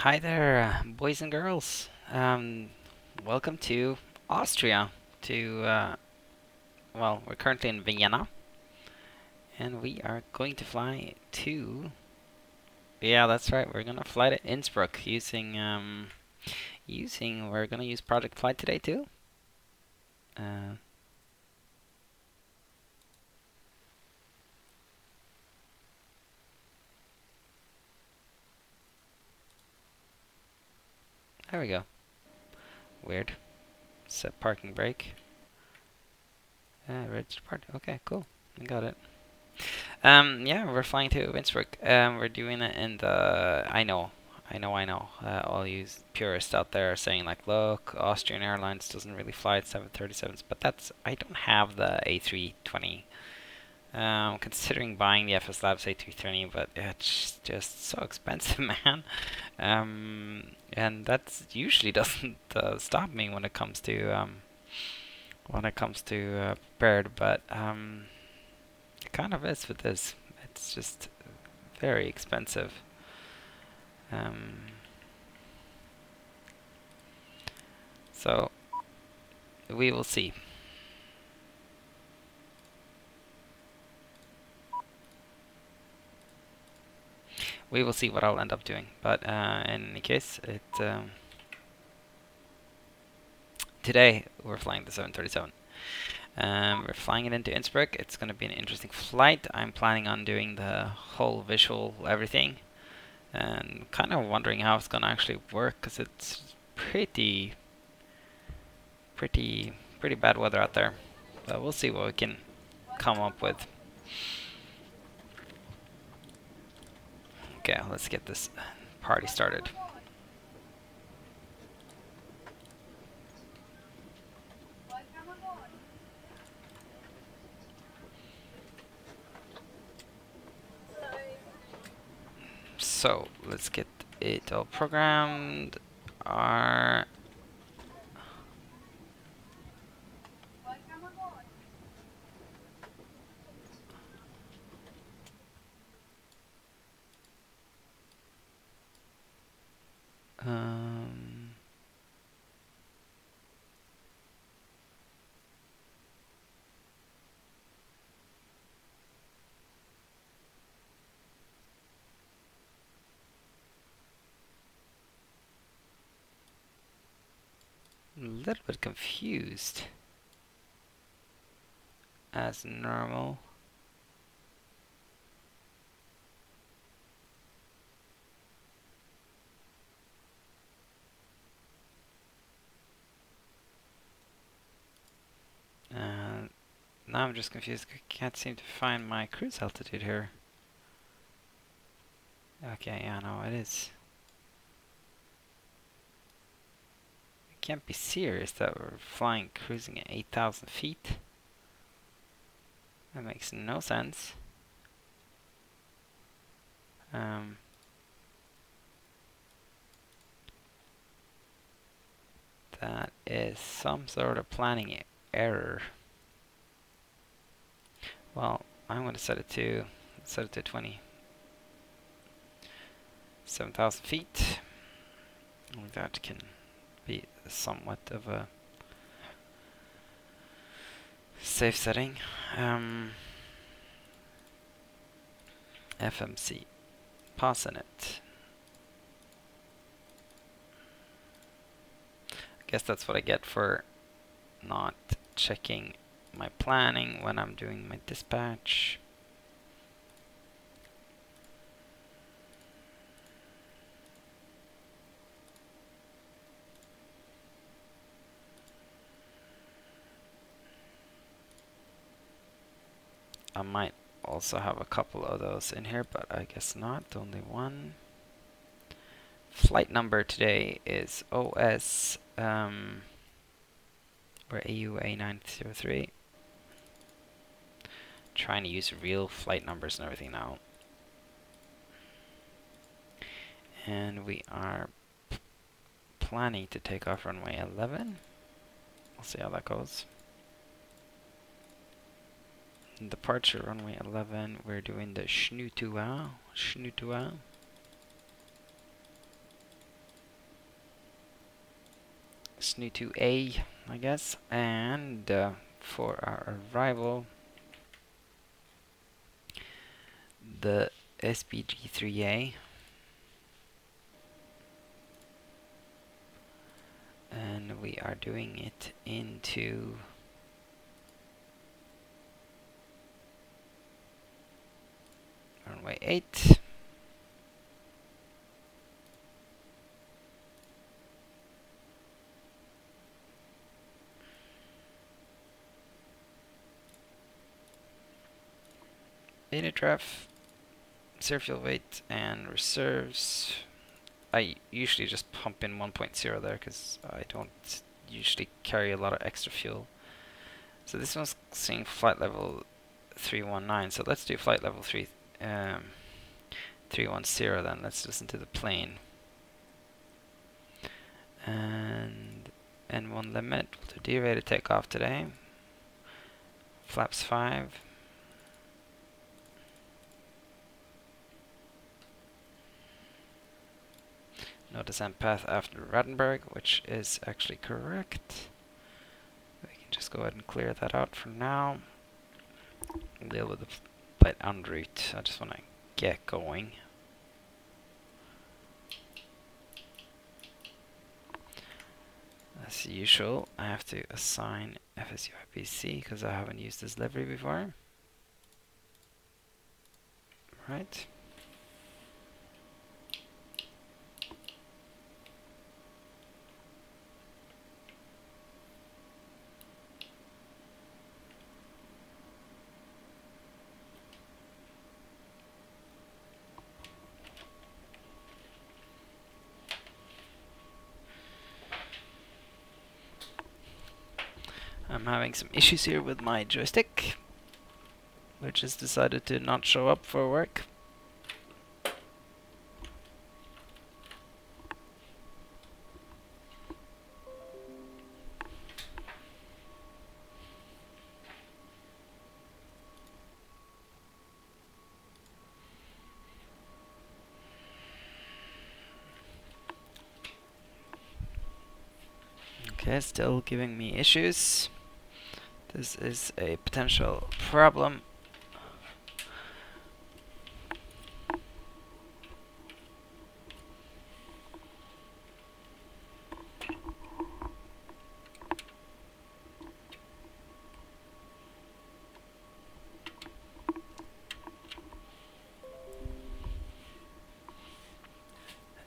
Hi there, boys and girls. Welcome to Austria. Well, we're currently in Vienna, and we are going to fly to. Yeah, that's right. We're gonna fly to Innsbruck using. We're gonna use Project Flight today too. Uh, there we go. Weird. Set parking brake. Register park. Okay, cool. I got it. Yeah, we're flying to Innsbruck. We're doing it in the. I know. All you purists out there are saying like, look, Austrian Airlines doesn't really fly 737s, but I don't have the A320. Considering buying the FS Labs A320, but it's just so expensive, man. And that usually doesn't stop me when it comes to prepared, but it kind of is with this. It's just very expensive. So we will see. We will see what I'll end up doing. But in any case, today we're flying the 737. We're flying it into Innsbruck. It's going to be an interesting flight. I'm planning on doing the whole visual everything, and kind of wondering how it's going to actually work, because it's pretty bad weather out there. But we'll see what we can come up with. Okay, let's get this party started. So let's get it all programmed. Our a little bit confused as normal. Now I'm just confused. I can't seem to find my cruise altitude here. Okay, yeah, no, it is. I can't be serious that we're flying, cruising at 8,000 feet. That makes no sense. That is some sort of planning error. Well, I'm going to set it to 20. 7,000 feet. That can be somewhat of a safe setting. FMC. Passing it. I guess that's what I get for not checking my planning when I'm doing my dispatch. I might also have a couple of those in here, but I guess not. Only one. Flight number today is OS or AU A903. Trying to use real flight numbers and everything now. And we are planning to take off runway 11. We'll see how that goes. Departure runway 11, we're doing the Schnutua. SNU2A, I guess, and for our arrival, the SPG3A, and we are doing it into runway 8. Init ref, zero fuel weight, and reserves. I usually just pump in 1.0 there because I don't usually carry a lot of extra fuel. So this one's saying flight level 319. So let's do flight level 310 then. Let's listen to the plane. And N1 limit. We'll do D-rated takeoff today. Flaps 5. No descent path after Rattenberg, which is actually correct. We can just go ahead and clear that out for now. We'll deal with the flight en route. I just want to get going. As usual, I have to assign FSUIPC because I haven't used this livery before. Right. I'm having some issues here with my joystick, which has decided to not show up for work. Okay, still giving me issues. This is a potential problem.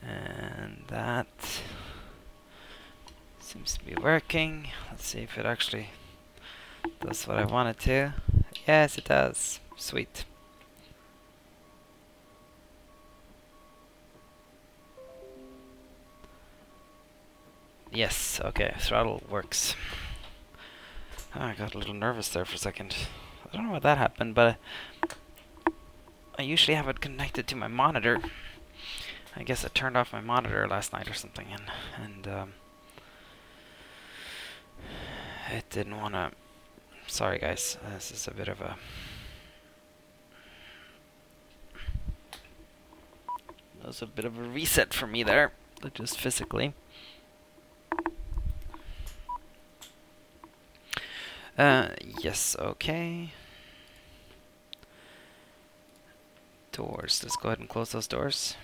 And that seems to be working. Let's see if it actually does what I want it to. Yes, it does. Sweet. Yes, okay, throttle works. Oh, I got a little nervous there for a second. I don't know what that happened, but I usually have it connected to my monitor. I guess I turned off my monitor last night or something, and it didn't want to. Sorry, guys. This is a bit of a. That was a bit of a reset for me there, just physically. Yes, okay. Doors. Let's go ahead and close those doors.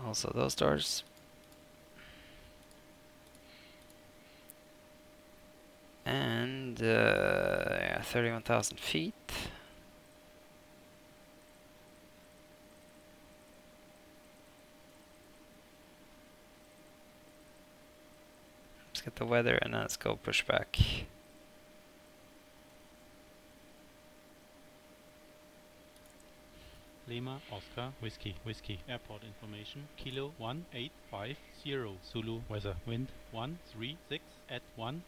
Also those doors. And yeah, 31,000 feet. Let's get the weather and let's go push back. Lima, Oscar, Whiskey, Whiskey, airport information, Kilo 1850, Zulu, weather, wind 136 at 10,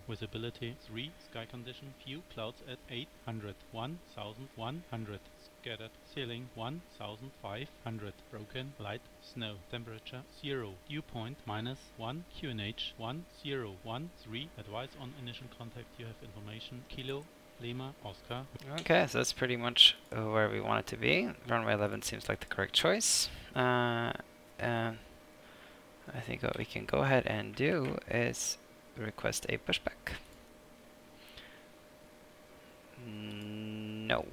visibility 3, sky condition, few clouds at 800, 1100, scattered, ceiling 1500, broken, light, snow, temperature 0, dew point -1, QNH 1013, advice on initial contact, you have information, Kilo Lima, Oscar. Okay, so that's pretty much where we want it to be. Runway 11 seems like the correct choice. And I think what we can go ahead and do is request a pushback. No.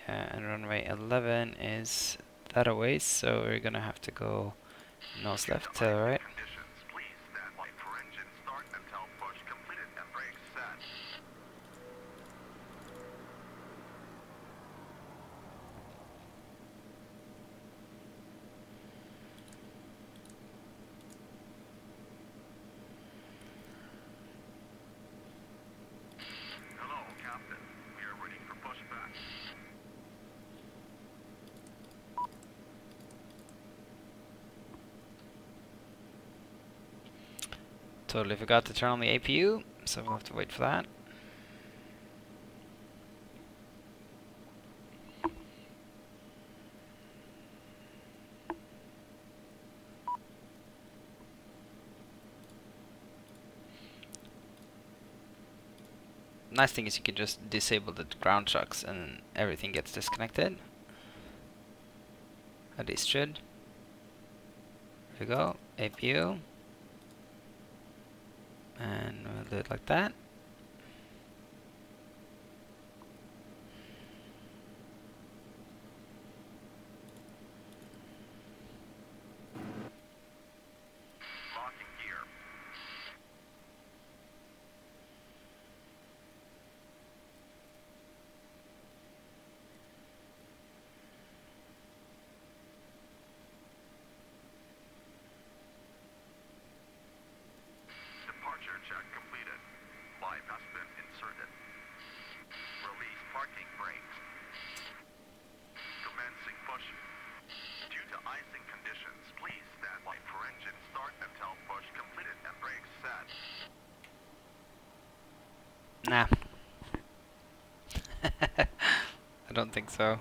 Yeah, and runway 11 is that away, so we're gonna have to go nose left to right. Totally forgot to turn on the APU, so we'll have to wait for that. Nice thing is you can just disable the ground shocks and everything gets disconnected. At least should. There we go, APU. And we'll do it like that. Nah. I don't think so.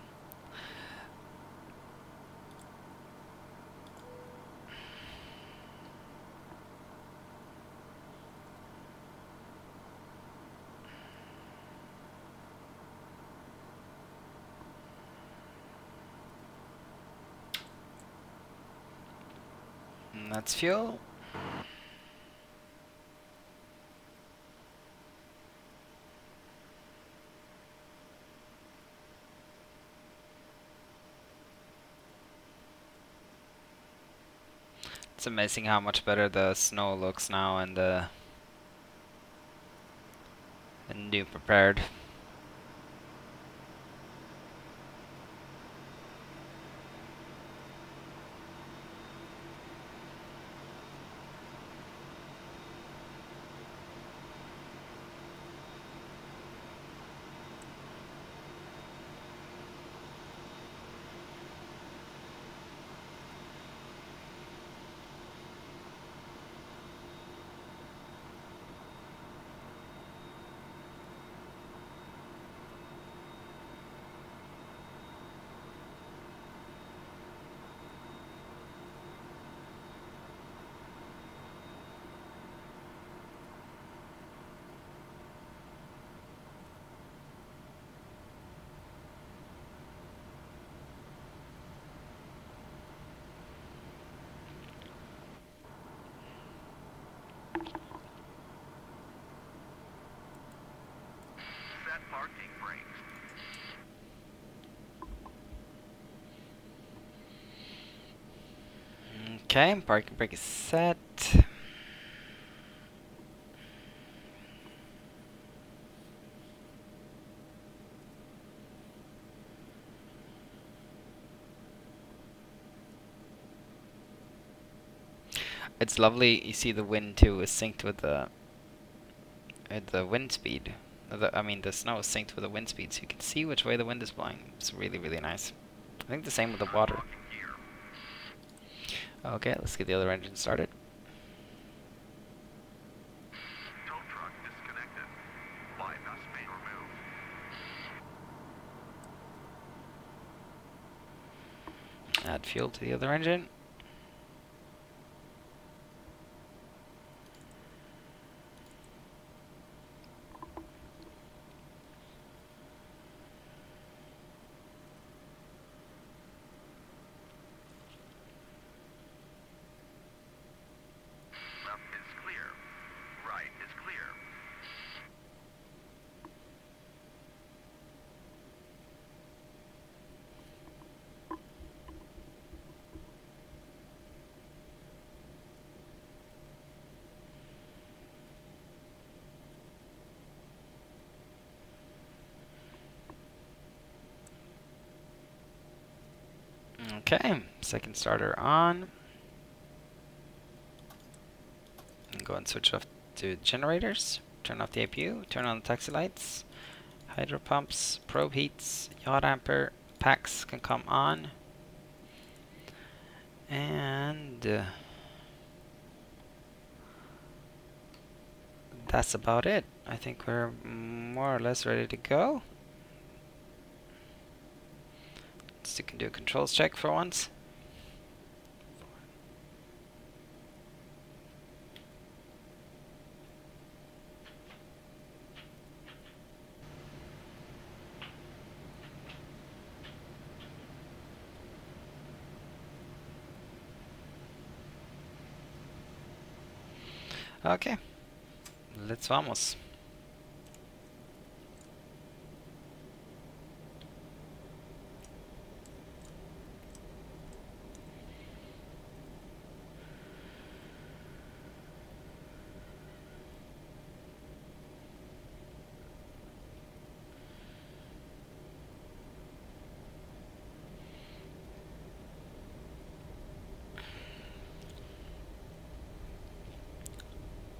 And that's fuel. It's amazing how much better the snow looks now and the new prepared. Okay, parking brake is set. It's lovely. You see the wind too is synced with the wind speed. I mean, the snow is synced with the wind speed, so you can see which way the wind is blowing. It's really, really nice. I think the same with the water. Okay, let's get the other engine started. Add fuel to the other engine. Okay, second starter on. And go and switch off to generators. Turn off the APU, turn on the taxi lights. Hydro pumps, probe heats, yaw damper, packs can come on. And that's about it. I think we're more or less ready to go. So you can do a controls check for once. Okay, let's vamos.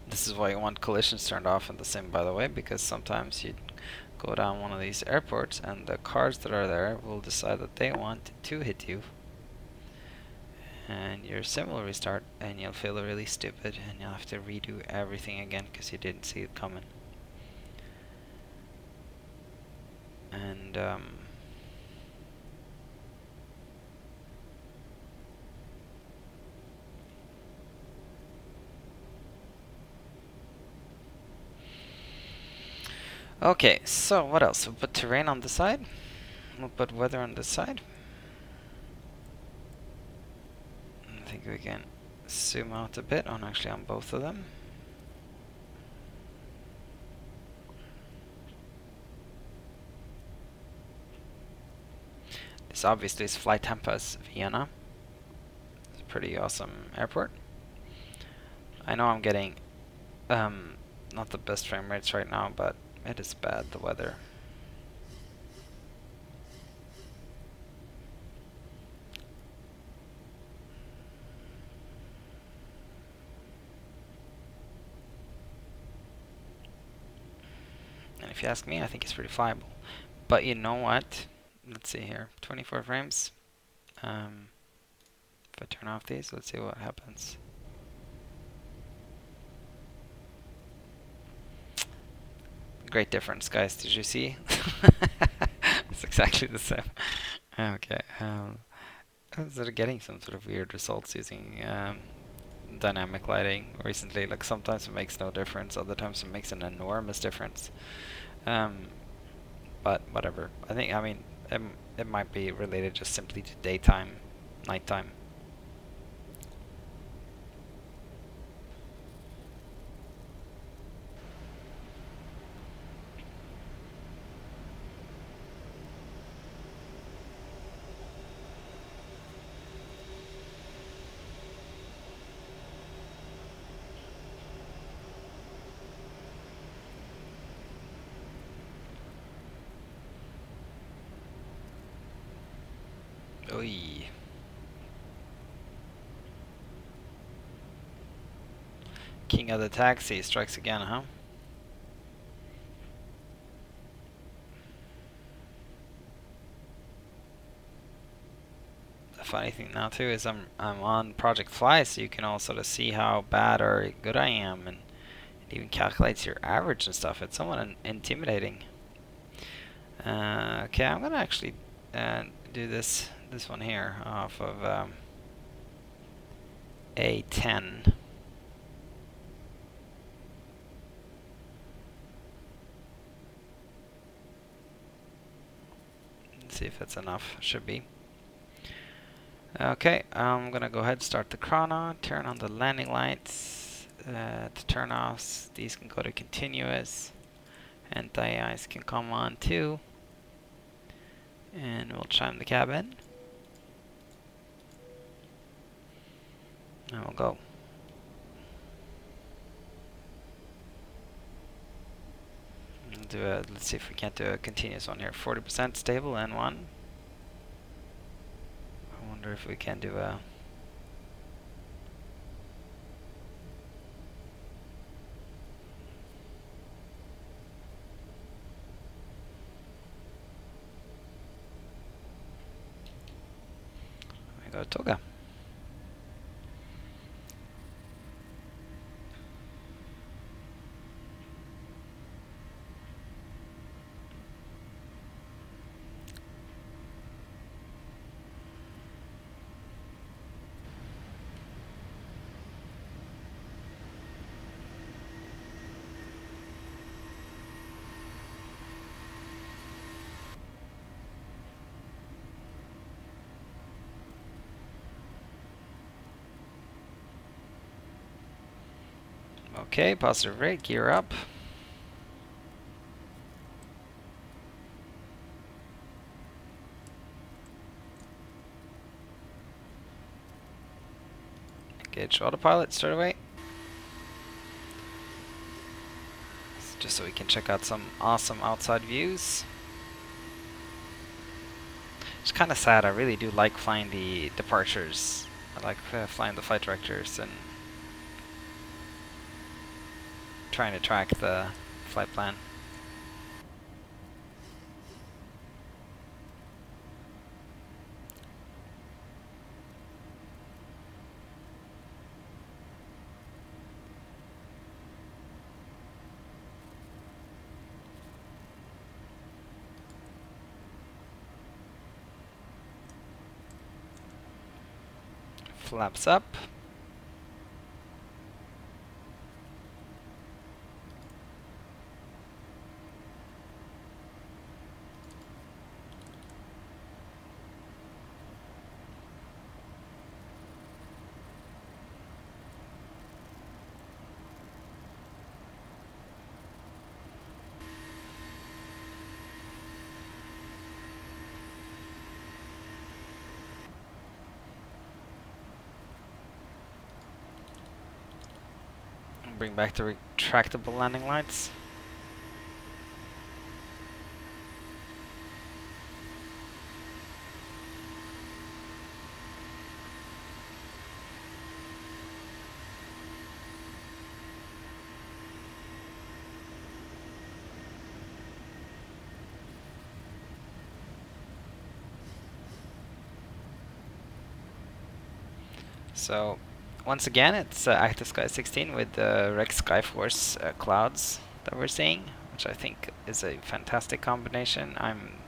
This is why you want collisions turned off in the sim, by the way, because sometimes you go down one of these airports and the cars that are there will decide that they want to hit you. And your sim will restart and you'll feel really stupid and you'll have to redo everything again because you didn't see it coming. And okay, so what else? We'll put terrain on the side. We'll put weather on this side. I think we can zoom out a bit on actually on both of them. This obviously is Flight Tempest Vienna. It's a pretty awesome airport. I know I'm getting not the best frame rates right now, but it is bad, the weather. And if you ask me, I think it's pretty flyable. But you know what? Let's see here. 24 frames. If I turn off these, let's see what happens. Great difference, guys. Did you see? It's exactly the same. Okay. I was sort of getting some sort of weird results using dynamic lighting recently. Like sometimes it makes no difference, other times it makes an enormous difference. But whatever. I mean, it might be related just simply to daytime, nighttime. Oy. King of the taxi strikes again, huh? The funny thing now too is I'm on Project Fly, so you can all sort of see how bad or good I am, and it even calculates your average and stuff. It's somewhat intimidating. Okay, I'm gonna actually do this one here off of A10. Let's see if that's enough. Should be. Okay, I'm gonna go ahead and start the chrono, turn on the landing lights. To turn off, these can go to continuous, and AIs can come on too. And we'll chime the cabin. And we'll go. Let's see if we can't do a continuous one here. 40% stable, N1. wonder if we can do a... We go Toga. Okay, positive rate, gear up. Engage autopilot, start away. Just so we can check out some awesome outside views. It's kind of sad, I really do like flying the departures. I like flying the flight directors and trying to track the flight plan. Flaps up. Bring back the retractable landing lights. So, once again, it's Active Sky 16 with the Rex Skyforce clouds that we're seeing, which I think is a fantastic combination. I'm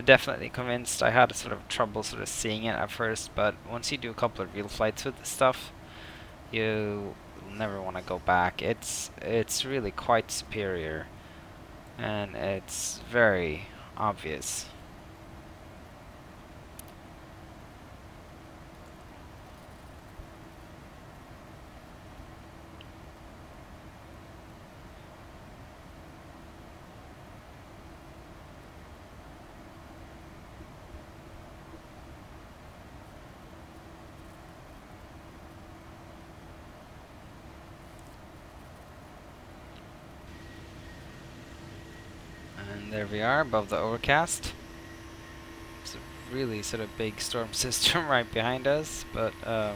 definitely convinced. I had sort of trouble sort of seeing it at first, but once you do a couple of real flights with this stuff, you never want to go back. It's really quite superior, and it's very obvious. And there we are above the overcast. It's a really sort of big storm system right behind us, but I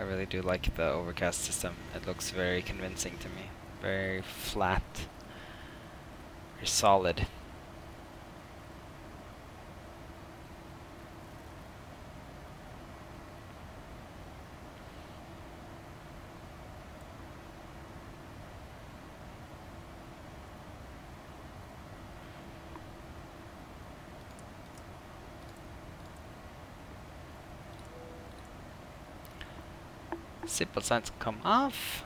really do like the overcast system. It looks very convincing to me. Very flat, very solid. Seatbelt signs come off.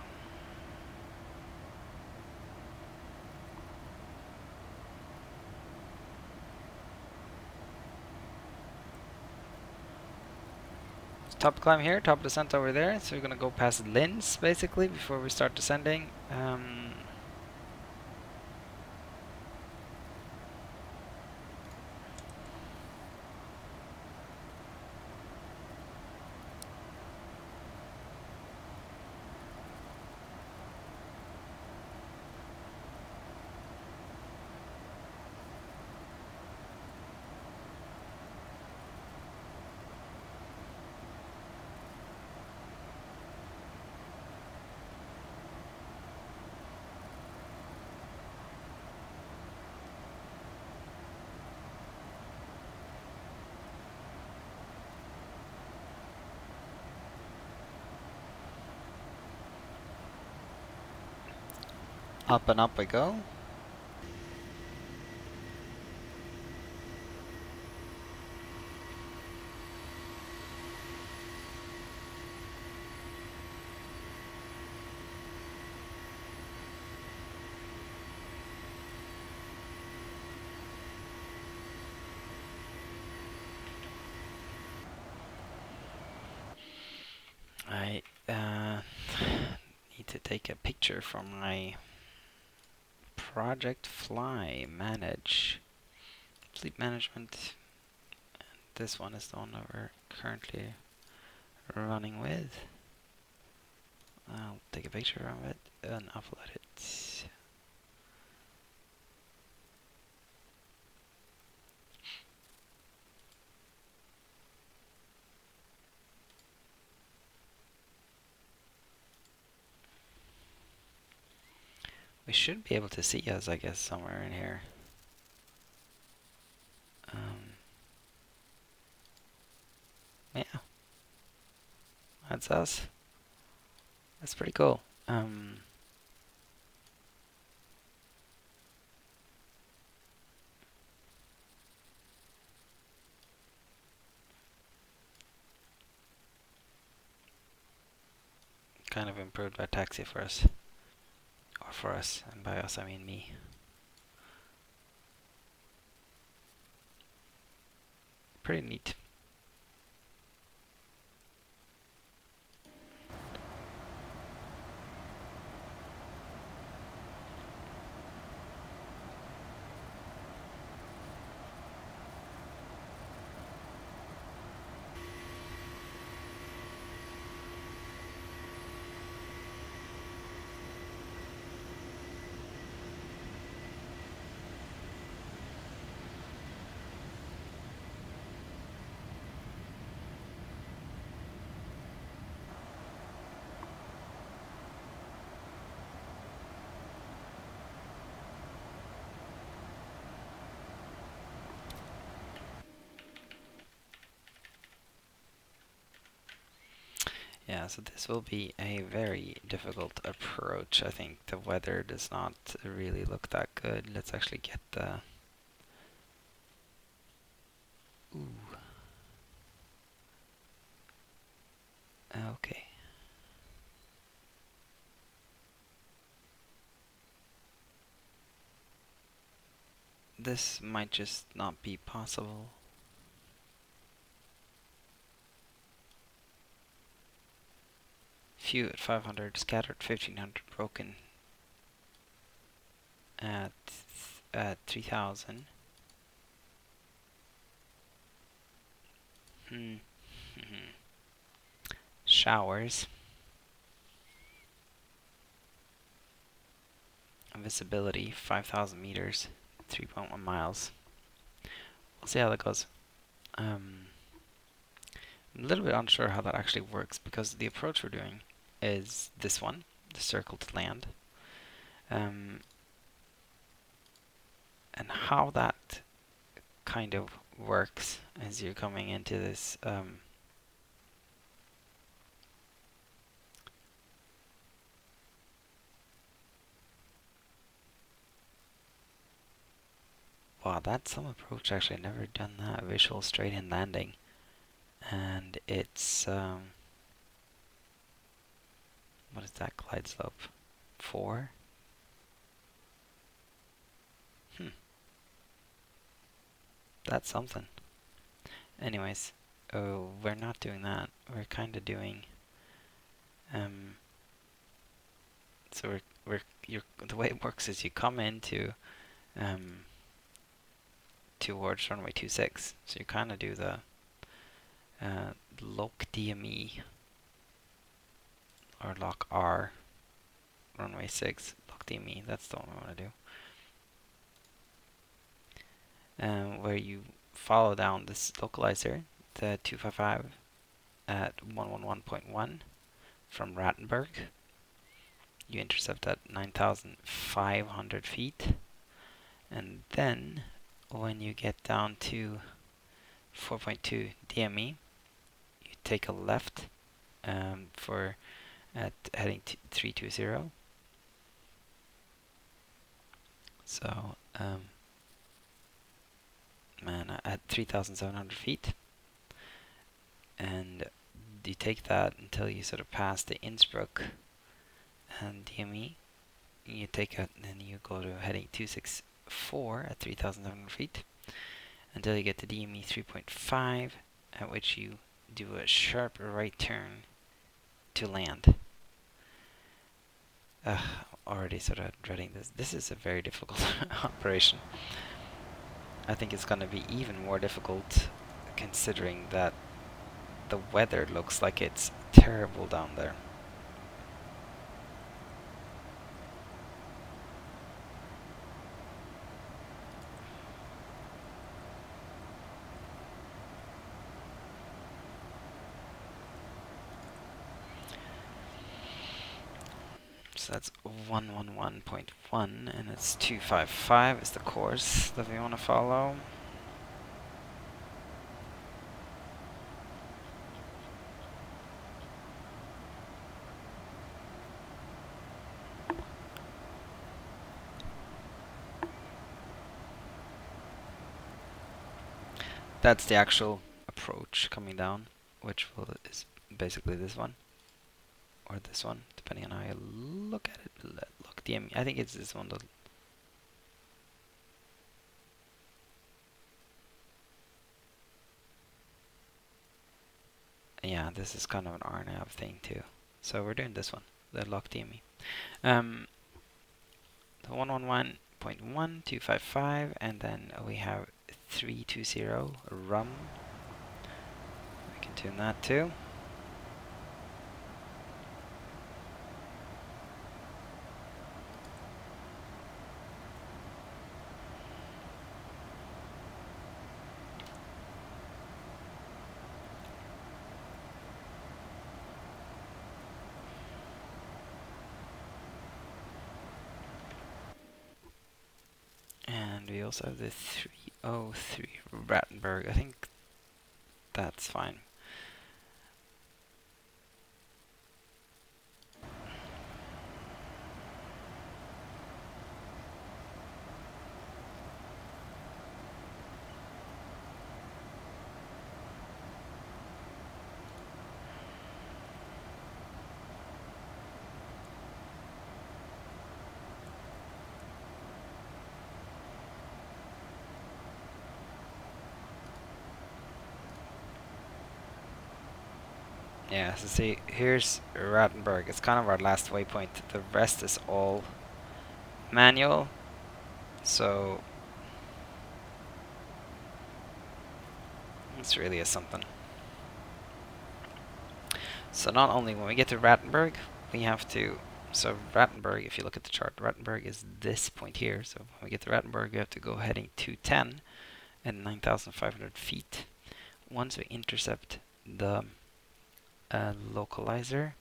Top climb here, top descent over there. So we're gonna go past Linz basically before we start descending. Up and up we go. I need to take a picture from my project fly manage fleet management. This one is the one that we're currently running with. I'll take a picture of it and upload it. We should be able to see us, I guess, somewhere in here. Yeah, that's us. That's pretty cool. Kind of improved our taxi for us. Or for us, and by us I mean me. Pretty neat. Yeah, so this will be a very difficult approach. I think the weather does not really look that good. Let's actually get the... Ooh. Okay. This might just not be possible. Few at 500, scattered 1500, broken at 3000. Showers. Visibility 5000 meters, 3.1 miles. We'll see how that goes. I'm a little bit unsure how that actually works because the approach we're doing is this one, the circle to land. And how that kind of works as you're coming into this wow, that's some approach. Actually, I've never done that. Visual straight in landing. And it's what is that glide slope? 4? That's something. Anyways, we're not doing that. We're kind of doing so the way it works is you come into towards runway 26. So you kind of do the lock DME or lock R runway 6 lock DME. That's the one I want to do. Where you follow down this localizer, the 255 at 111.1 from Rattenberg. You intercept at 9,500 feet, and then when you get down to 4.2 DME, you take a left for at heading to 320, So, man, at 3,700 feet, and you take that until you sort of pass the Innsbruck and DME. You take it, and then you go to heading 264 at 3,700 feet until you get to DME 3.5, at which you do a sharp right turn to land. Already sort of dreading this. This is a very difficult operation. I think it's going to be even more difficult considering that the weather looks like it's terrible down there. So that's 111.1 and it's 255 is the course that we want to follow. That's the actual approach coming down, which is basically this one. Or this one, depending on how you look at it. Look, DME. I think it's this one. Yeah, this is kind of an RNAV thing too. So we're doing this one, the lock DME. The 111.1, 255, and then we have 320 rum. We can tune that too. And we also have the 303 Rattenberg. I think that's fine. Yeah, so see, here's Rattenberg. It's kind of our last waypoint. The rest is all manual. So it's really a something. So not only when we get to Rattenberg, we have to... So Rattenberg, if you look at the chart, Rattenberg is this point here. So when we get to Rattenberg, we have to go heading 210 at 9,500 feet. Once we intercept the localizer,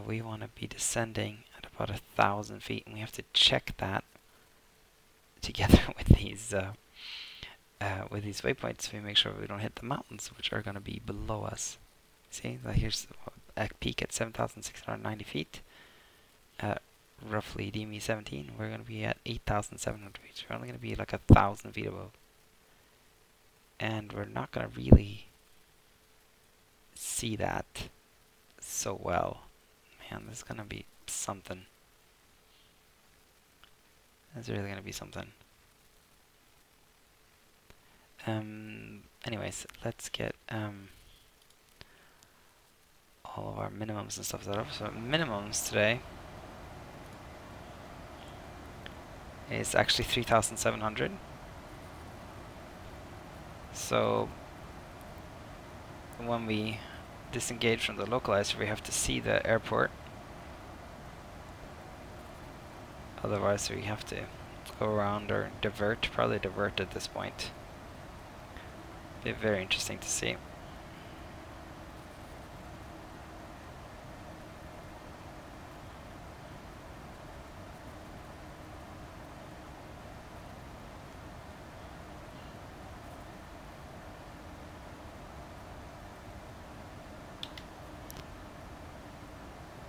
we want to be descending at about 1,000 feet, and we have to check that together with these waypoints. We make sure we don't hit the mountains, which are going to be below us. See, here's a peak at 7,690 feet. Roughly DME 17. We're going to be at 8,700 feet. So we're only going to be like 1,000 feet above, and we're not going to really see that so well. Man, this is going to be something. It's really going to be something. Anyways, let's get all of our minimums and stuff set up. So minimums today is actually 3,700. So when we disengage from the localizer, we have to see the airport. Otherwise, we have to go around or divert. Probably divert at this point. Be very interesting to see.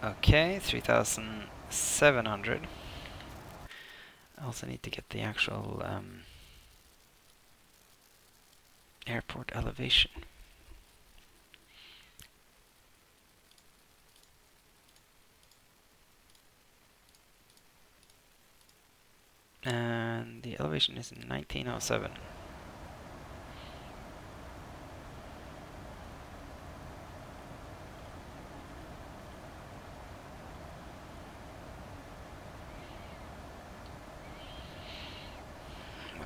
Okay, 3,700. I also need to get the actual airport elevation. And the elevation is 1907.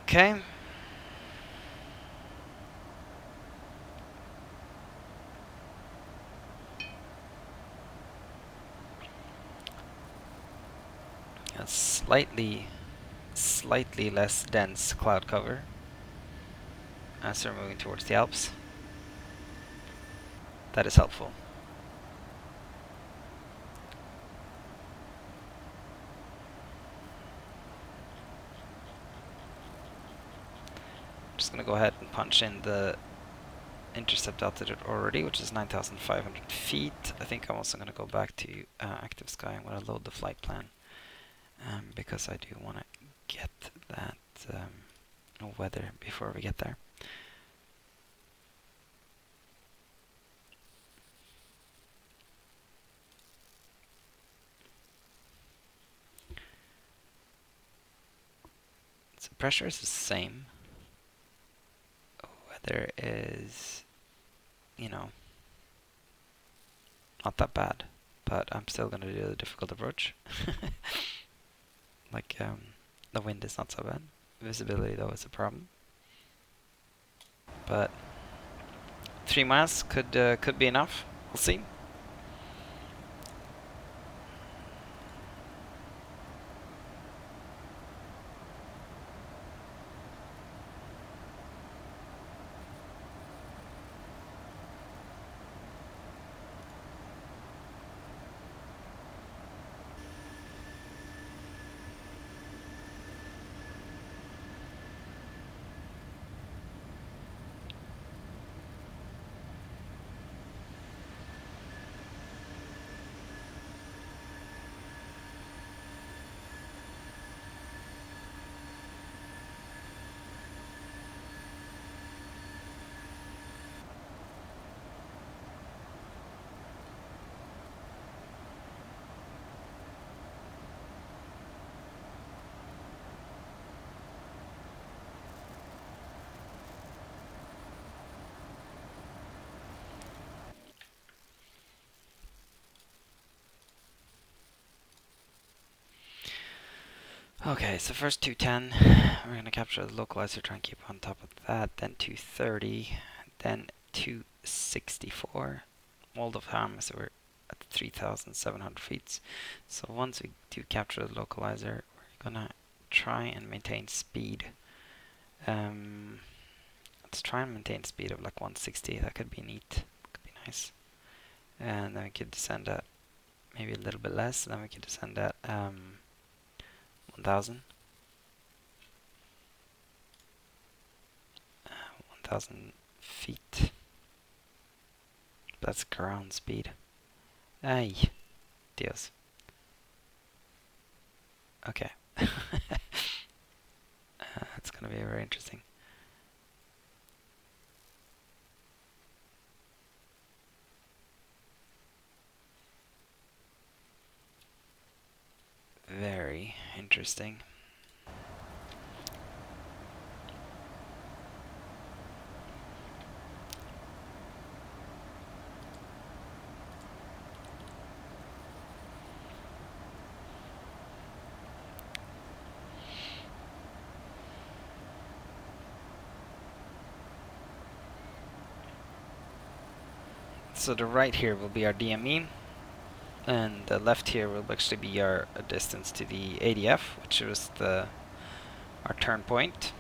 Okay. A slightly less dense cloud cover as we're moving towards the Alps. That is helpful. I'm just going to go ahead and punch in the intercept altitude already, which is 9,500 feet. I think I'm also going to go back to active sky. I'm going to load the flight plan because I do want to get that weather before we get there. So pressure is the same. Weather is, you know, not that bad, but I'm still going to do the difficult approach. Like, the wind is not so bad. Visibility, though, is a problem. But 3 miles could be enough. We'll see. Okay, so first 210, we're going to capture the localizer, try and keep on top of that, then 230, then 264. Moldovham, so we're at 3,700 feet. So once we do capture the localizer, we're going to try and maintain speed. Let's try and maintain speed of like 160, that could be neat, could be nice. And then we could descend at maybe a little bit less, and then we could descend at 1,000. 1,000 feet. That's ground speed. Ay, Dios. Okay. It's gonna be very interesting. Very interesting. So the right here will be our DME, and the left here will actually be our distance to the ADF, which was our turn point.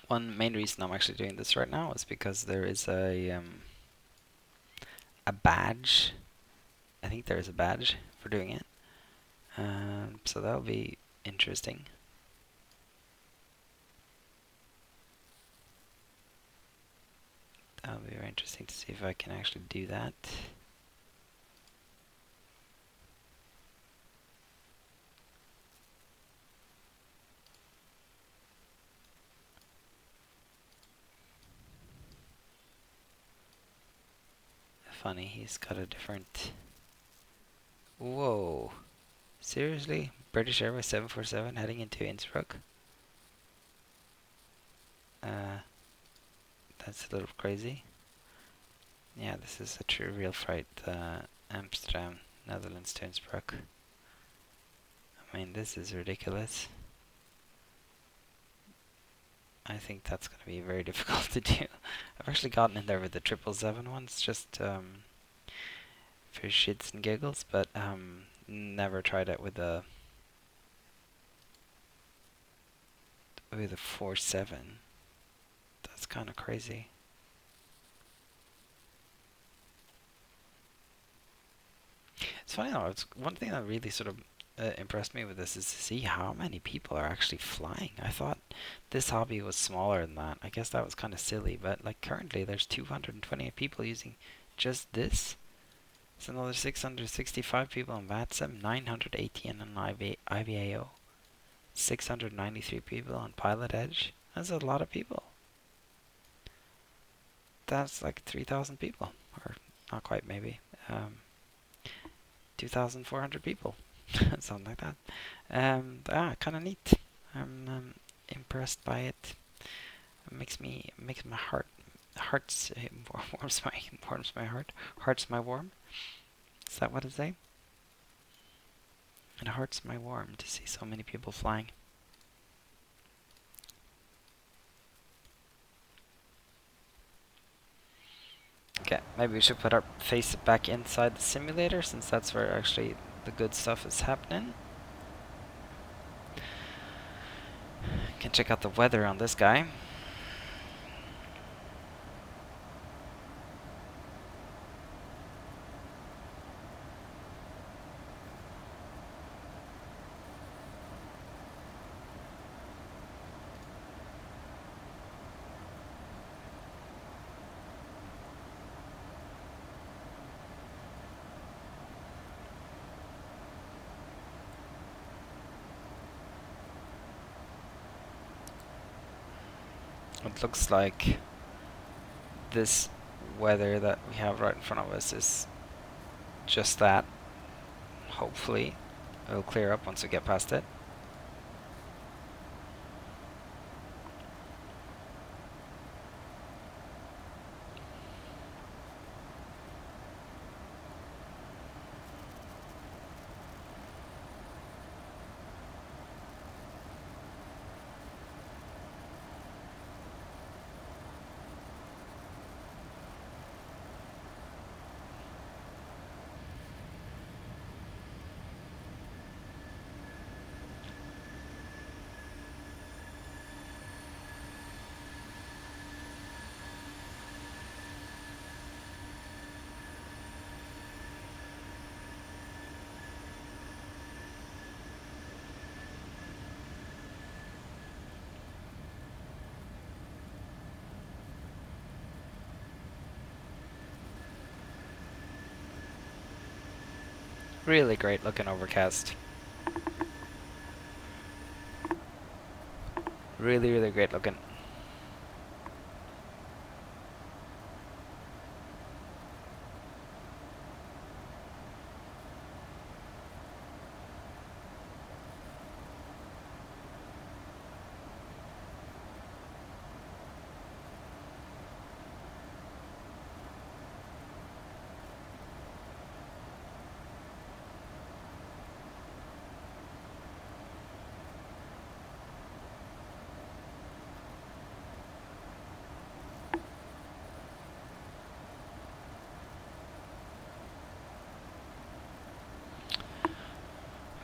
One main reason I'm actually doing this right now is because there is a badge. I think there is a badge for doing it. So that'll be interesting. That'll be very interesting to see if I can actually do that. Funny, he's got a different... Whoa. Seriously? British Airways 747 heading into Innsbruck? That's a little crazy. Yeah, this is a true real flight. Amsterdam, Netherlands to Innsbruck. I mean, this is ridiculous. I think that's going to be very difficult to do. I've actually gotten in there with the 777 once, just for shits and giggles, but never tried it with the 47. That's kind of crazy. It's funny though, it's one thing that really sort of impressed me with this is to see how many people are actually flying. I thought this hobby was smaller than that. I guess that was kind of silly, but like currently there's 228 people using just this. There's another 665 people on VATSIM, 918 on IVAO, 693 people on Pilot Edge. That's a lot of people. That's like 3,000 people, or not quite maybe. 2,400 people. Something like that. Kind of neat. I'm impressed by it. It makes my heart warms my heart. Hearts my warm. Is that what it say? It hearts my warm to see so many people flying. Okay, maybe we should put our face back inside the simulator, since that's where actually the good stuff is happening. Can check out the weather on this guy. It looks like this weather that we have right in front of us is just that. Hopefully it'll clear up once we get past it. Really great looking overcast. Really, really great looking.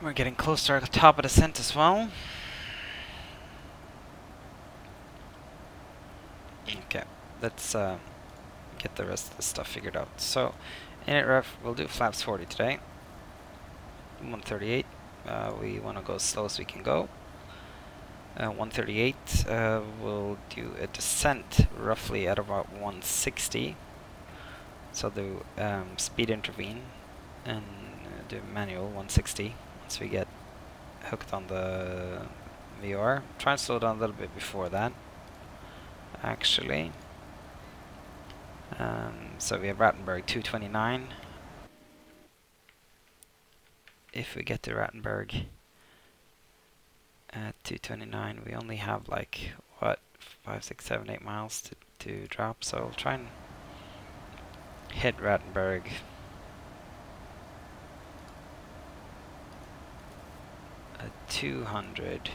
We're getting close to the top of the descent as well. Okay, let's get the rest of the stuff figured out. So, init ref, we'll do flaps 40 today. 138. We want to go as slow as we can go. 138. We'll do a descent roughly at about 160. So do speed intervene and do manual 160 once we get hooked on the VOR. Try and slow down a little bit before that, actually. So we have Rattenberg 229. If we get to Rattenberg at 229, we only have like, what, 5, 6, 7, 8 miles to drop. So we'll try and hit Rattenberg at 200.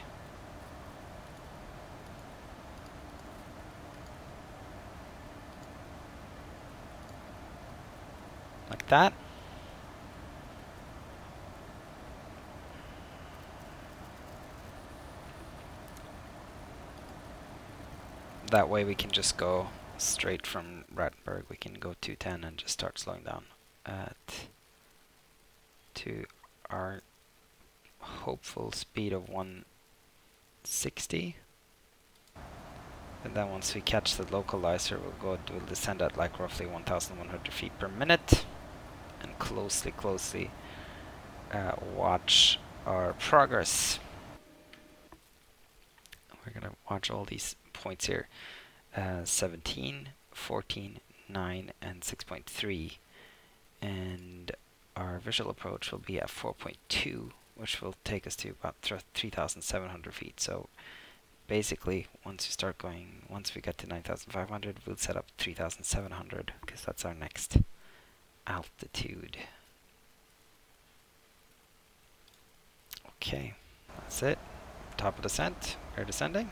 Like that. That way we can just go straight from Rattenberg. We can go 210 and just start slowing down to our hopeful speed of 160. And then once we catch the localizer, we'll descend at like roughly 1,100 feet per minute, and closely watch our progress. We're gonna watch all these points here, 17, 14, 9, and 6.3, and our visual approach will be at 4.2, which will take us to about 3,700 feet. So basically, once we get to 9,500, we'll set up 3,700 because that's our next altitude. Okay, that's it. Top of descent. We're descending.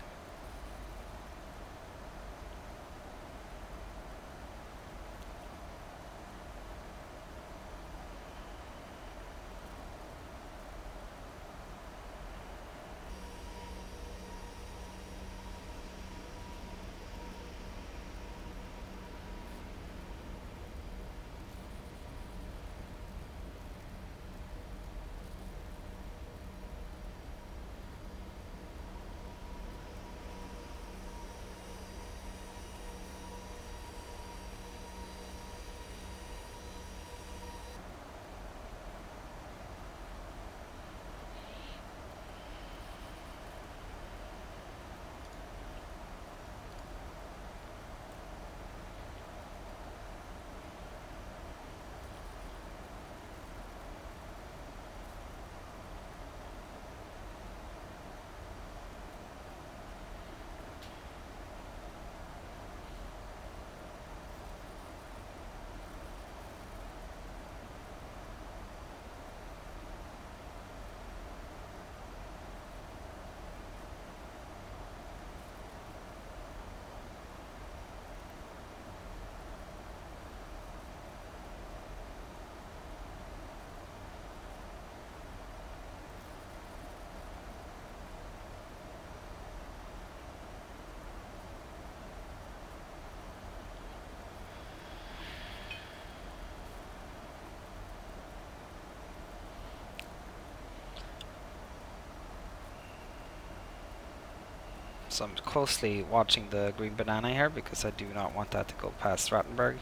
So I'm closely watching the green banana here because I do not want that to go past Rattenberg.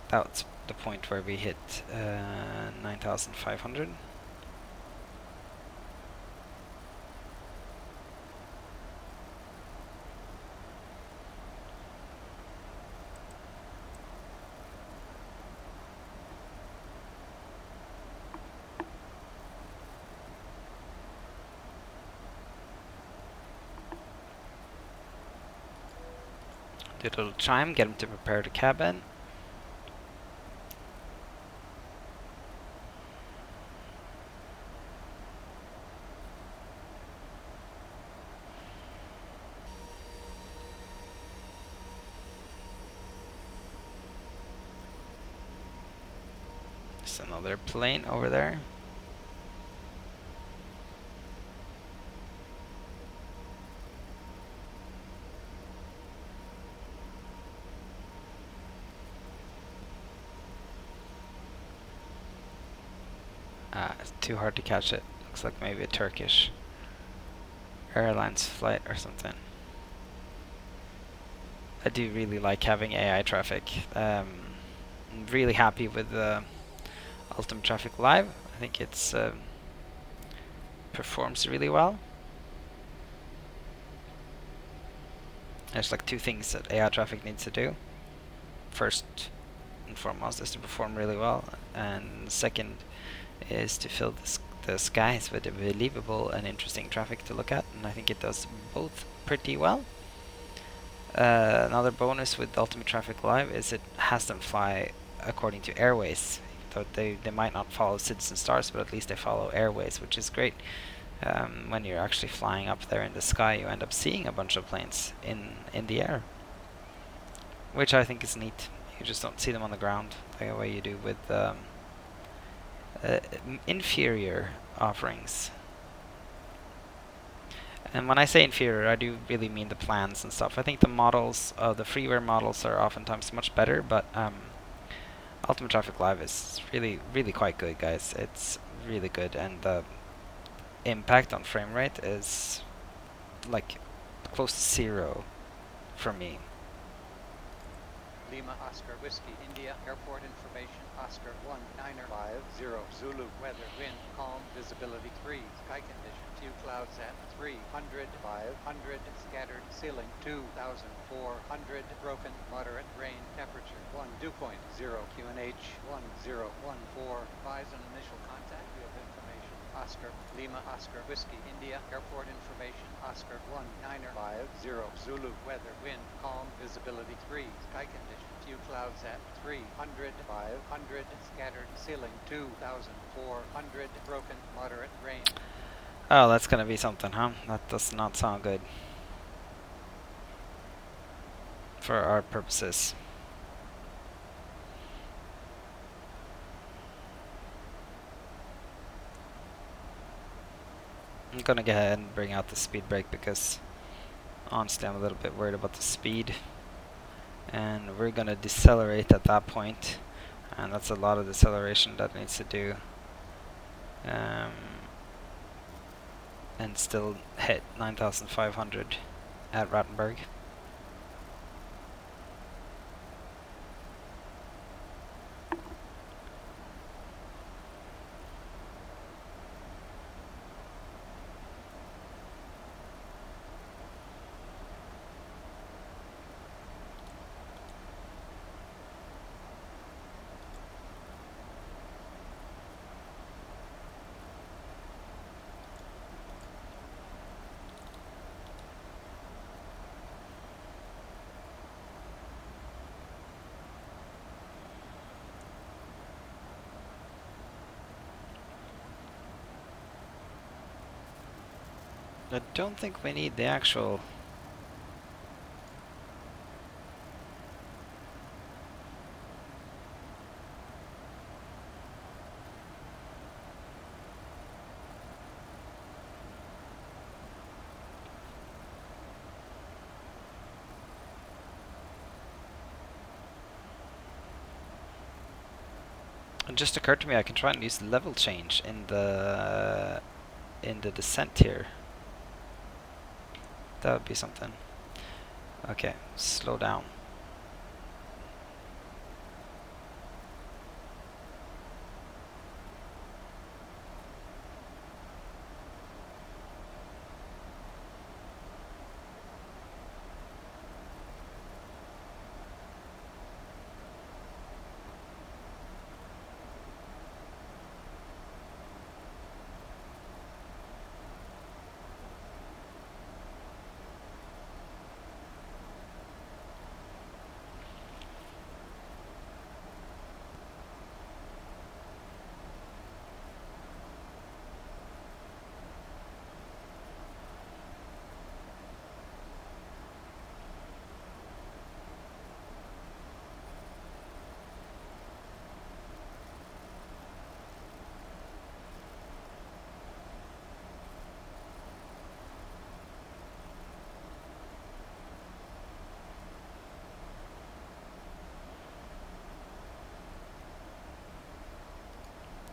That's the point where we hit 9,500. Do a little chime, get him to prepare the cabin. There's another plane over there. It's too hard to catch it. Looks like maybe a Turkish Airlines flight or something. I do really like having AI traffic. I'm really happy with the Ultimate Traffic Live. I think it's performs really well. There's like two things that AI traffic needs to do. First and foremost is to perform really well, and second is to fill the skies with believable and interesting traffic to look at, and I think it does both pretty well. Another bonus with Ultimate Traffic Live is it has them fly according to airways. So they might not follow citizen stars, but at least they follow airways, which is great. When you're actually flying up there in the sky, you end up seeing a bunch of planes in the air, which I think is neat. You just don't see them on the ground the way you do with inferior offerings. And when I say inferior, I do really mean the plans and stuff. I think the models, the freeware models, are oftentimes much better, but Ultimate Traffic Live is really, really quite good, guys. It's really good, and the impact on frame rate is like close to zero for me. Lima Oscar Whiskey India Airport information Oscar 1950 Zulu weather wind calm visibility 3 sky condition few clouds at 300 500 scattered ceiling 2400 broken moderate rain temperature 1 dew point 0 QNH 1014 advise on initial contact we have information Oscar Lima Oscar Whiskey India Airport information Oscar 1950 Zulu weather wind calm visibility 3 sky condition few clouds at 300 500 scattered ceiling 2400 broken moderate rain. Oh, that's gonna be something, huh? That does not sound good for our purposes. I'm gonna go ahead and bring out the speed brake because honestly I'm a little bit worried about the speed, and we're gonna decelerate at that point, and that's a lot of deceleration that needs to do, and still hit 9,500 at Rattenberg. I don't think we need the actual it just occurred to me I can try and use level change in the descent here. That would be something. Okay, slow down.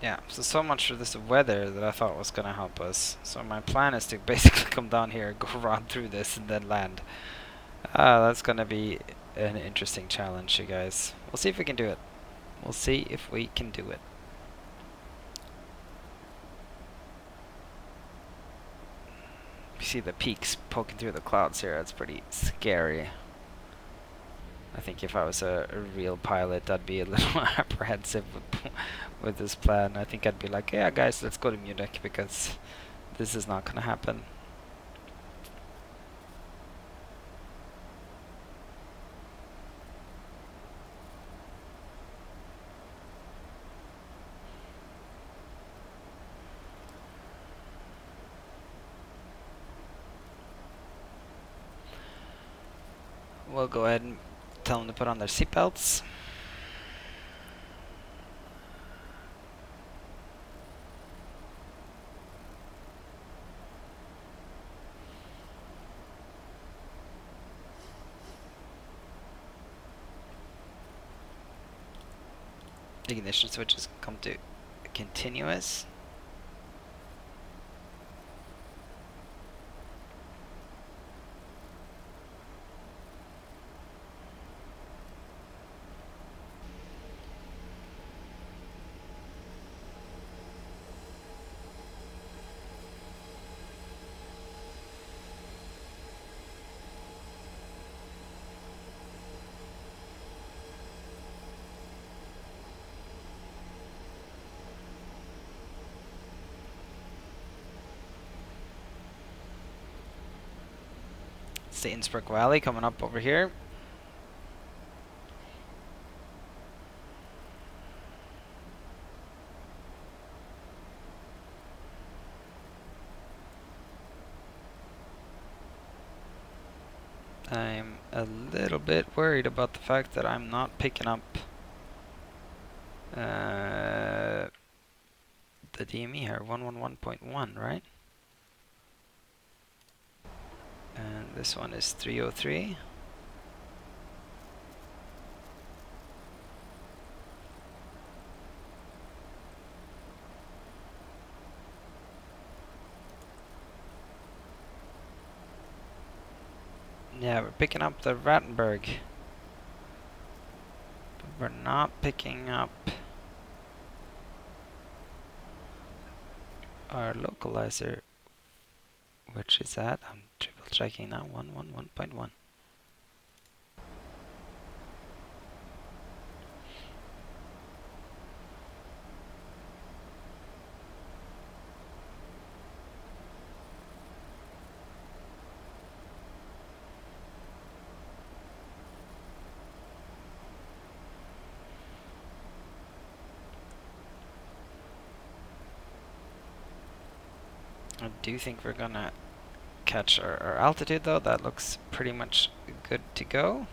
Yeah, so much for this weather that I thought was gonna help us. So my plan is to basically come down here, go around through this, and then land. That's gonna be an interesting challenge, you guys. We'll see if we can do it. We'll see if we can do it. You see the peaks poking through the clouds here. That's pretty scary. I think if I was a real pilot, I'd be a little apprehensive with this plan. I think I'd be like, yeah, guys, let's go to Munich because this is not going to happen. We'll go ahead and tell them to put on their seatbelts. The ignition switches come to continuous. It's the Innsbruck Valley coming up over here. I'm a little bit worried about the fact that I'm not picking up the DME here, 111.1, right? And this one is 303. Yeah, we're picking up the Rattenberg. But we're not picking up our localizer, which is at, I'm triple checking now, 111.1. I do think we're gonna catch our altitude though. That looks pretty much good to go.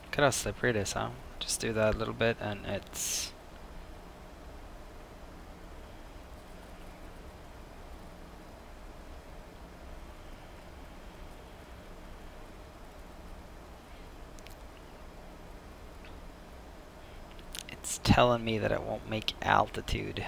Look at how slippery it is, huh? Just do that a little bit and it's... It's telling me that it won't make altitude.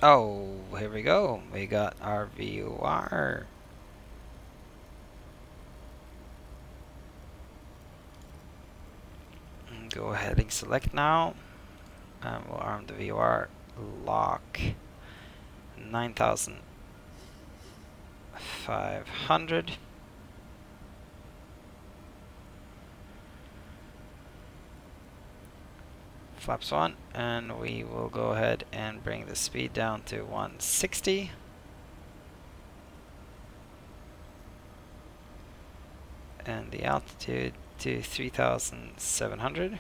Oh, here we go. We got our VOR. Go ahead and select now. And we'll arm the VOR. Lock 9,500. Flaps 1, and we will go ahead and bring the speed down to 160. And the altitude to 3,700.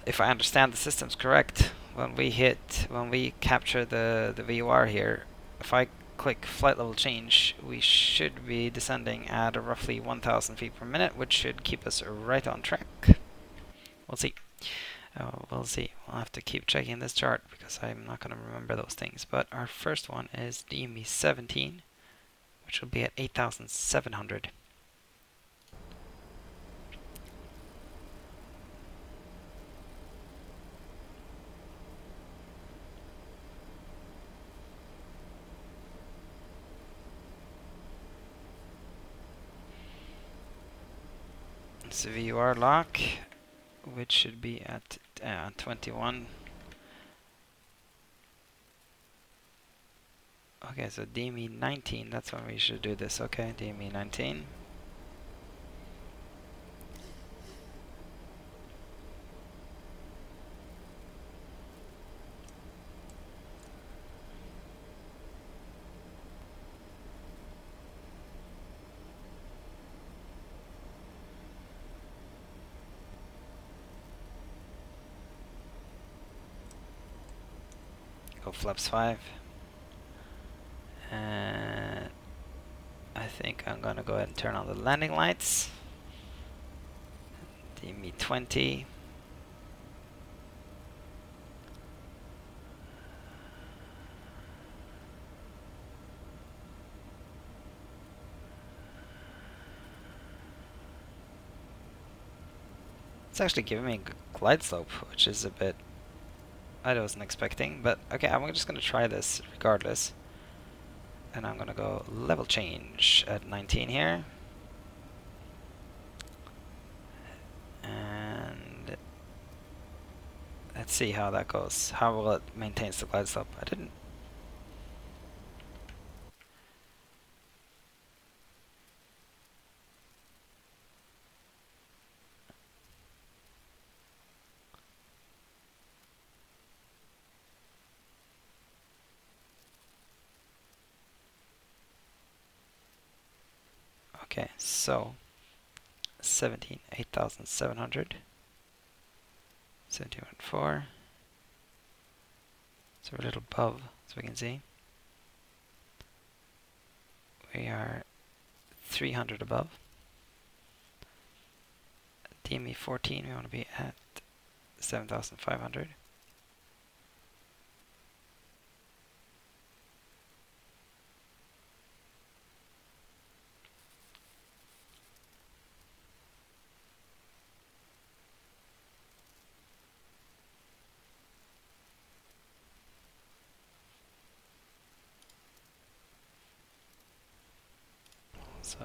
If I understand the systems correct, when we capture the VOR here, if I click flight level change, we should be descending at roughly 1,000 feet per minute, which should keep us right on track. We'll see. We'll see. We'll have to keep checking this chart because I'm not going to remember those things. But our first one is DME 17, which will be at 8,700. It's a VOR lock, which should be at 21. Okay, so DME 19, that's when we should do this. Okay, DME 19. Go flaps 5. And I think I'm gonna go ahead and turn on the landing lights. DME 20. It's actually giving me a glide slope, which is a bit I wasn't expecting, but okay, I'm just gonna try this regardless. And I'm gonna go level change at 19 here. And let's see how that goes. How well it maintains the glide slope. I didn't. Okay, so 17, 8,700. 17.4. So we're a little above, as we can see. We are 300 above. DME 14, we want to be at 7,500. So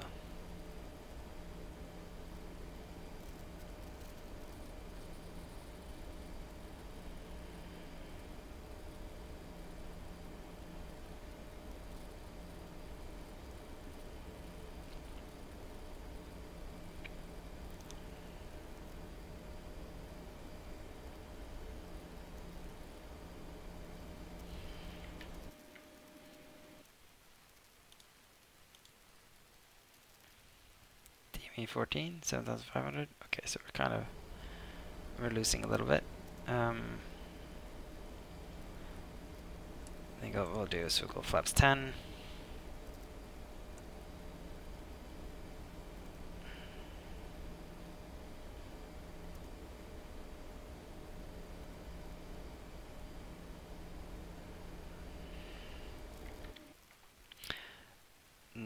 DME 14, 7,500. Okay, so we're losing a little bit. I think what we'll do is we'll go flaps 10.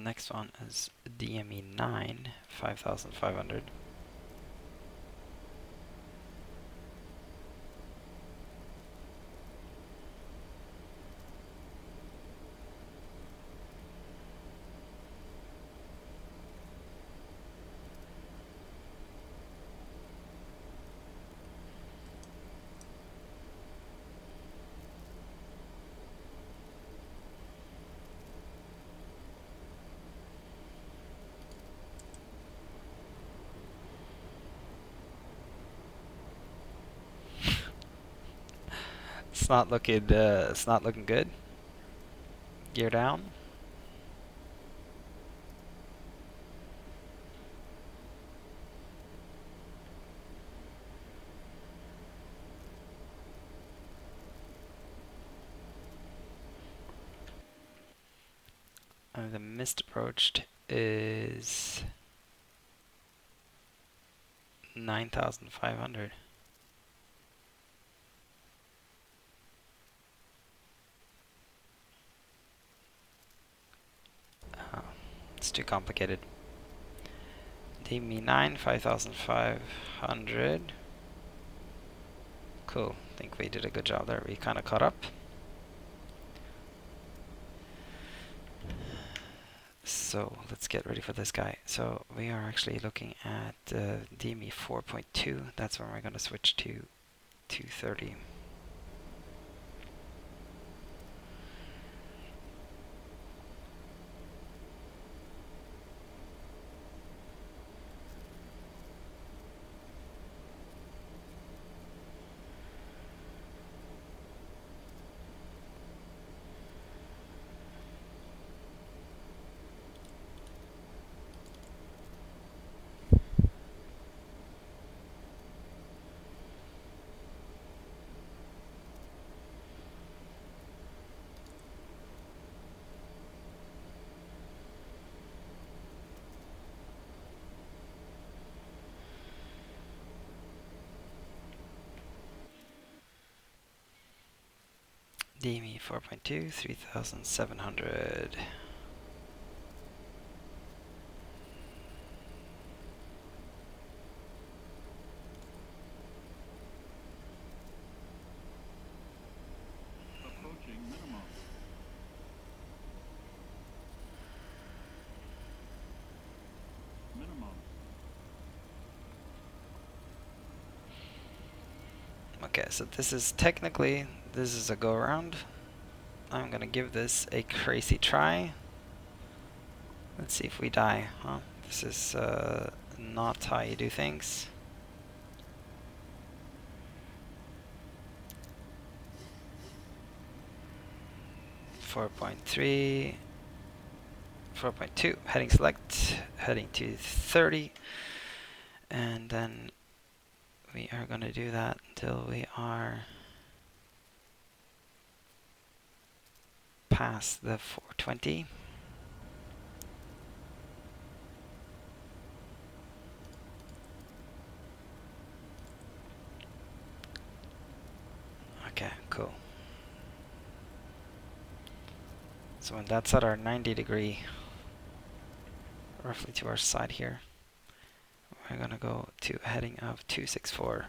next one is DME 9, 5500. It's not looking good. Gear down. The missed approached is 9,500. It's too complicated. DME 9, 5,500. Cool. I think we did a good job there. We kind of caught up. So let's get ready for this guy. So we are actually looking at DME 4.2. That's when we're going to switch to 230. DME 4.2, 3,700. Approaching minimum. Minimum. Okay, so this is technically, this is a go around. I'm gonna give this a crazy try. Let's see if we die, huh? This is not how you do things. .3, 4.2, heading select, heading to 30, and then we are going to do that until we are past the 420. Okay, cool. So when that's at our 90 degree, roughly to our side here, we're going to go to a heading of 264.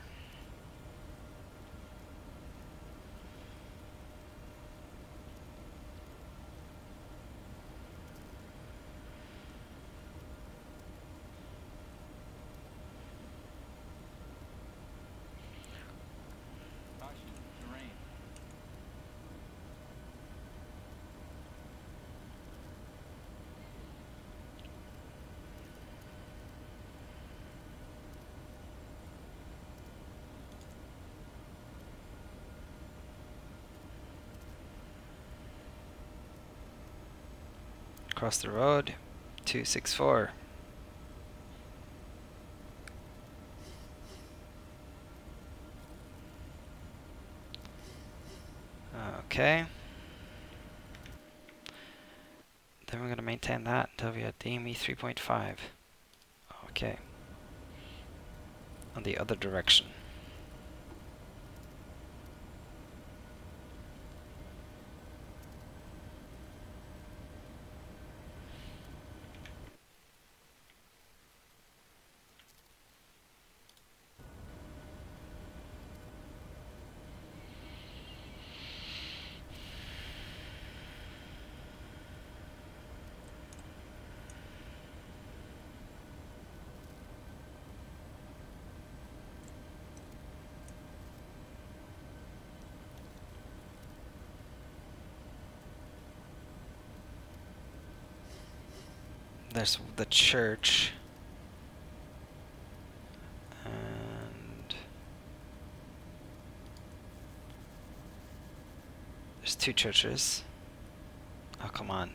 Caution. Terrain. Across the road, 264. Okay. Then we're going to maintain that until we have DME 3.5. Okay. On the other direction. There's the church. And there's 2 churches. Oh, come on.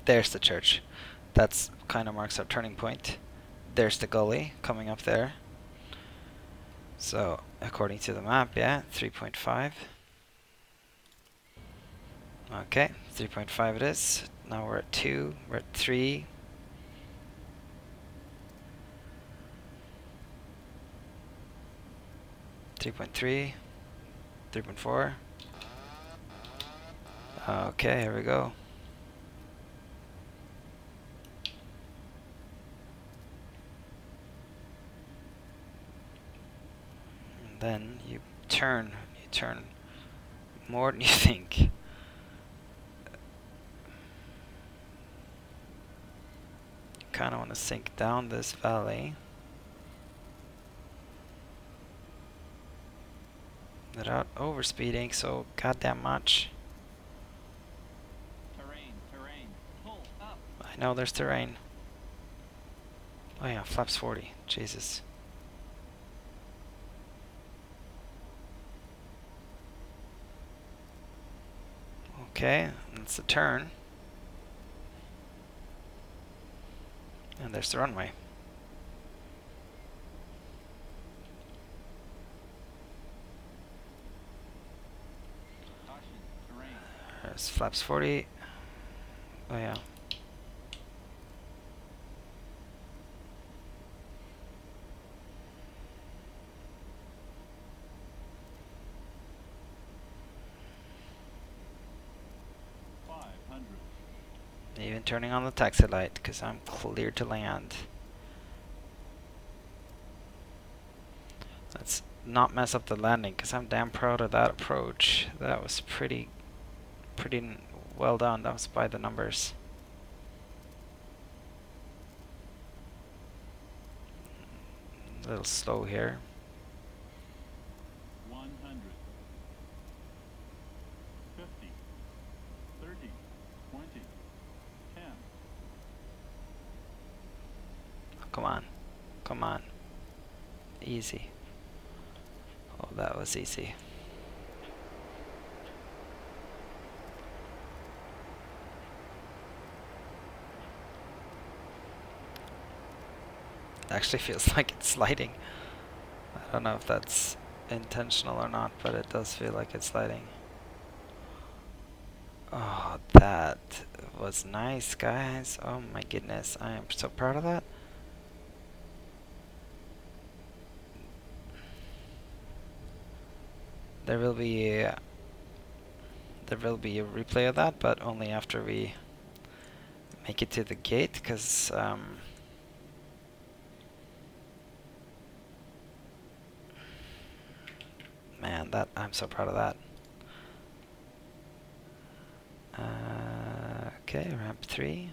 There's the church. That's kind of marks our turning point. There's the gully coming up there. So, according to the map, yeah, 3.5. Okay, 3.5 it is. Now we're at 2, we're at 3. .3, 3.4. Okay, here we go. And then you turn more than you think. You kind of want to sink down this valley without overspeeding so goddamn much. Terrain. Pull up. I know there's terrain. Oh yeah, flaps 40. Jesus. Okay, that's the turn. And there's the runway. Caution. Terrain. There's flaps 40. Oh yeah. Even turning on the taxi light because I'm clear to land. Let's not mess up the landing because I'm damn proud of that approach. That was pretty well done. That was by the numbers. A little slow here. 100. 50. 30. 20. 10. Come on. Come on. Easy. Oh, that was easy. It actually feels like it's sliding. I don't know if that's intentional or not, but it does feel like it's sliding. Oh, that was nice, guys. Oh my goodness, I am so proud of that. There will be a replay of that, but only after we make it to the gate, because man, that I'm so proud of that. Okay, ramp 3.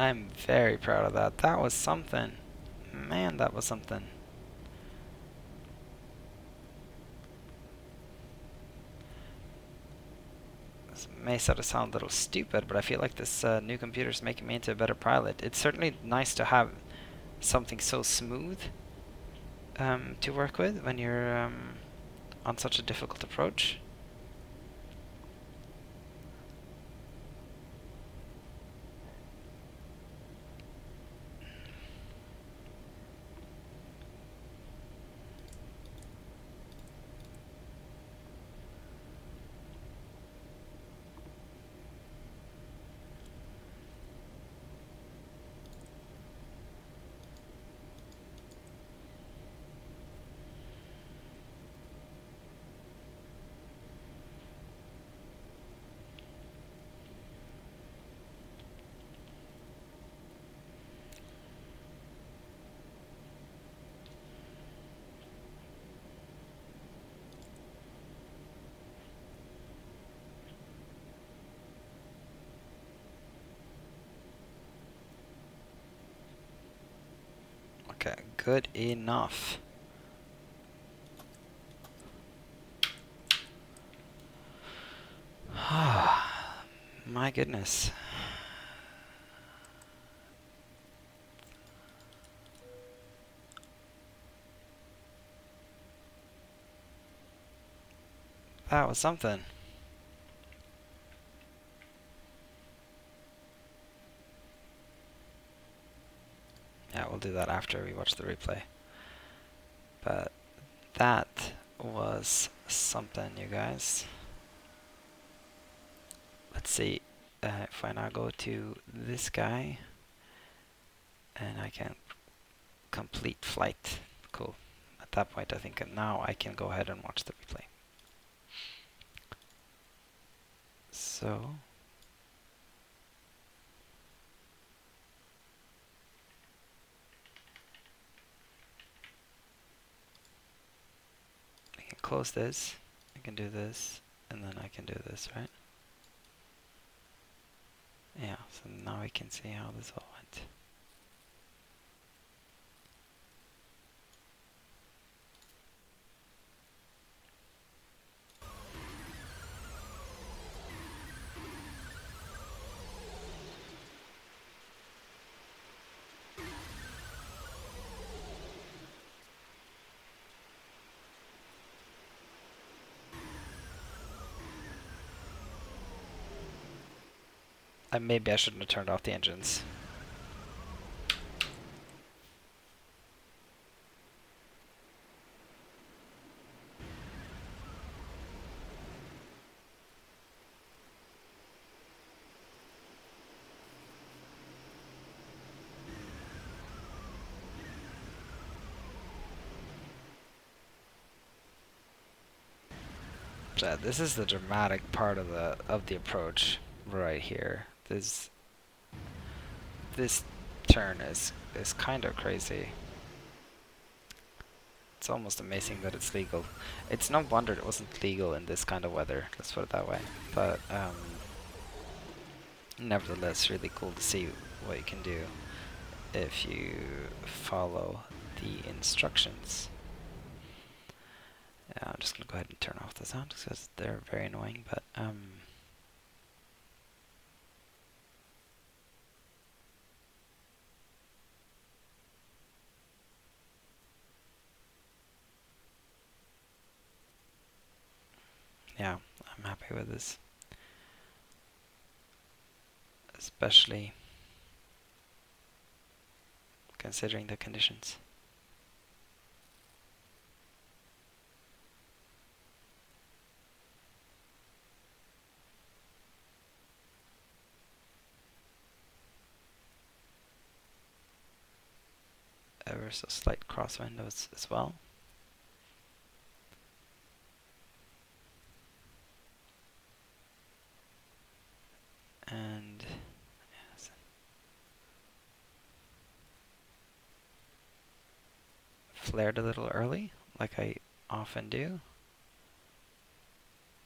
I'm very proud of that. That was something. Man, that was something. This may sort of sound a little stupid, but I feel like this new computer is making me into a better pilot. It's certainly nice to have something so smooth to work with when you're on such a difficult approach. Okay, good enough. My goodness. That was something. Yeah, we'll do that after we watch the replay. But that was something, you guys. Let's see if I now go to this guy and I can complete flight. Cool. At that point, I think now I can go ahead and watch the replay. So I can close this, I can do this, and then I can do this, right? Yeah, so now we can see how this all went. Maybe I shouldn't have turned off the engines. So this is the dramatic part of the approach right here. This turn is kind of crazy. It's almost amazing that it's legal. It's no wonder it wasn't legal in this kind of weather, let's put it that way. But nevertheless, really cool to see what you can do if you follow the instructions. I'm just going to go ahead and turn off the sound because they're very annoying, but yeah, I'm happy with this. Especially considering the conditions. Ever so slight crosswind as well. And yes, flared a little early, like I often do.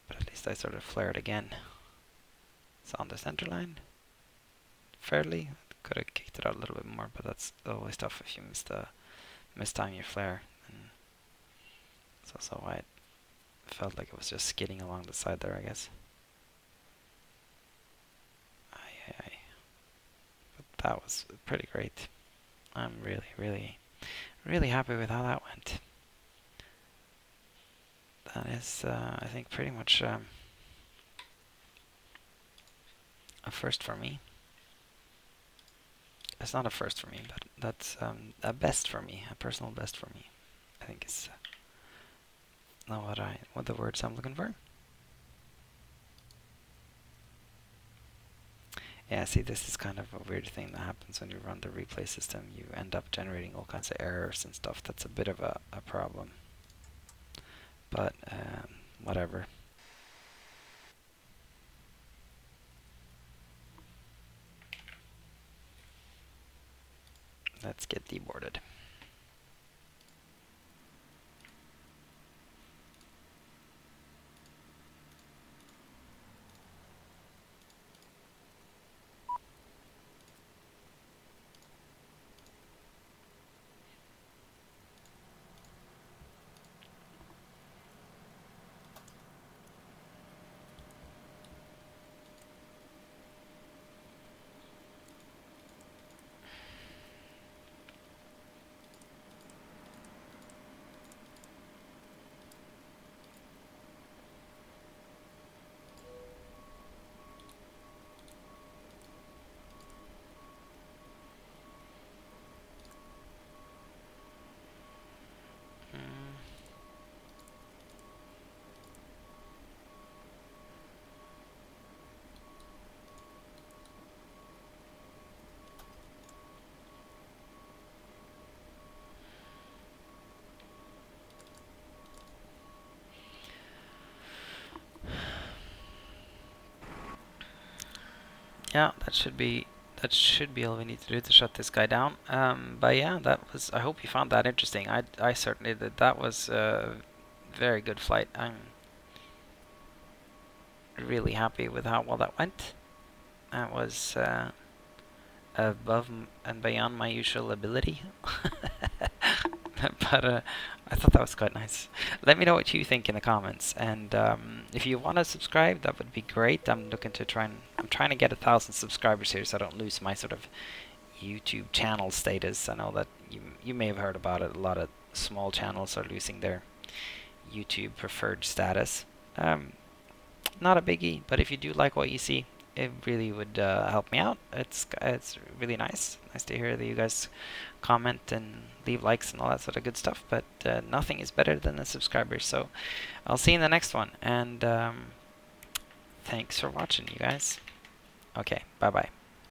But at least I sort of flared again. It's on the center line. Fairly. Could have kicked it out a little bit more, but that's always tough if you miss time your flare. And it's also why it felt like it was just skidding along the side there, I guess. But that was pretty great. I'm really happy with how that went. That is, I think, pretty much a first for me. It's not a first for me, but that's a best for me, a personal best for me. I think is not what the words I'm looking for. Yeah, see, this is kind of a weird thing that happens when you run the replay system. You end up generating all kinds of errors and stuff. That's a bit of a problem. But whatever. Let's get deboarded. yeah, that should be all we need to do to shut this guy down. But yeah, that was. I hope you found that interesting. I certainly did. That was a very good flight. I'm really happy with how well that went. That was above and beyond my usual ability. But I thought that was quite nice. Let me know what you think in the comments, and if you want to subscribe, that would be great. I'm looking to I'm trying to get 1,000 subscribers here, so I don't lose my sort of YouTube channel status. I know that you may have heard about it. A lot of small channels are losing their YouTube preferred status. Not a biggie, but if you do like what you see, it really would help me out. It's really nice to hear that you guys comment and leave likes and all that sort of good stuff, but nothing is better than the subscribers. So I'll see you in the next one, and thanks for watching, you guys. Okay, bye bye.